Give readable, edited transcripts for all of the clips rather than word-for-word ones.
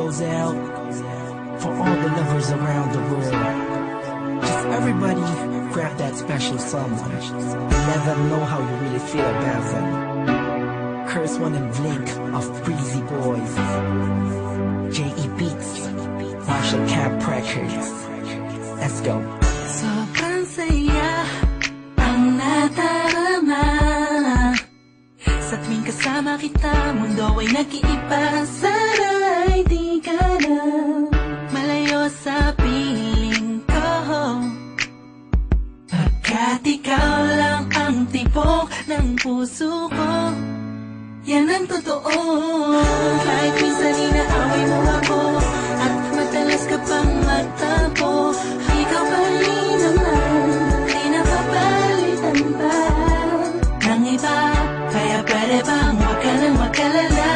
goes out for all the lovers around the world. Just everybody grab that special someone and let them know how you really feel about them. Curse One and Blink of Breezy Boys, J.E. Beats, Marshall Camp Records. Let's go. Sobrang saya ang nadarama sa tuwing kasama kita. Mundo ay nag-iiba. Sana'y di ka na malayo sa piling ko, pagkat ikaw lang ang tibok ng puso ko. Yan ang totoo. Kahit minsan inaaway mo ako at madalas ka pang magtampo, ikaw pa rin naman, di napapalitan pa ng iba. Kaya pwede bang huwag ka nang mag-alala,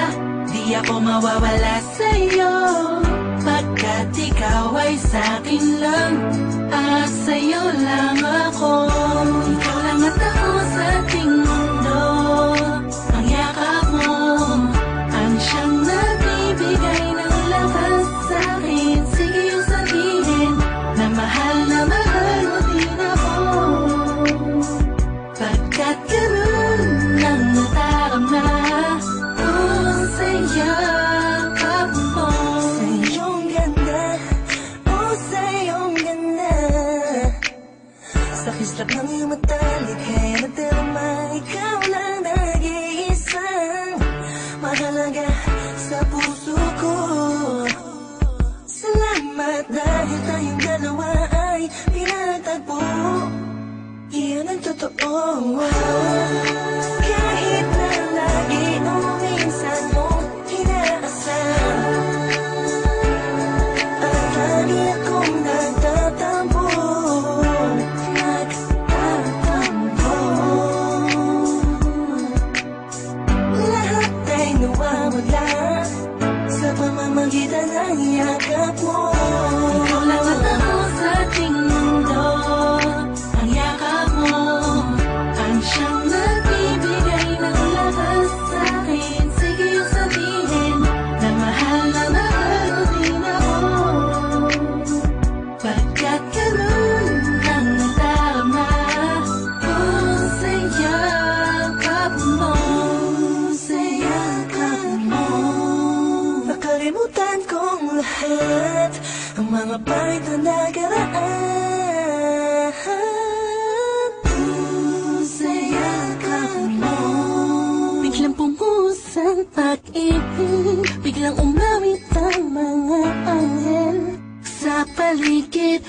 di ako mawawala sa'yo, pagkat ikaw ay sa'kin lang at sa'yo lang ako. Ikaw lang at ako sa ating mundo. Ang yakap mo ang siyang nagbibigay ng lakas sa'kin. Sige yung sabihin na mahal mo din ako, pagkat ganun ang nadarama ko sa yakap mo. Sa iyong ganda, oh sa iyong ganda, sa kislap ng iyong mata, likhay nadarama. Ikaw lang nag-iisang mahalaga sa puso ko. Salamat dahil tayong dalawa ay pinatagpo. Iyan ang totoo. Kahit na lagi o minsan mo inaasal, at lagi akong nagtatampo. Lahat ay nawawala sa pamamagitan ng yakap mo. Ikaw lang at ako sa ating mundo. Ang yakap mo ang siyang nagbibigay ng lakas sa'kin. Sige yung sabihin na mahal mo din ako, pagkat ganun ang nadarama ko sa yakap mo. Sa yakap mo, nakalimutan kong lahat ang mga pangit na nakaraan. Sa yakap mo, biglang pumuhos ang pag-ibig, biglang umawit ang mga anghel sa paligid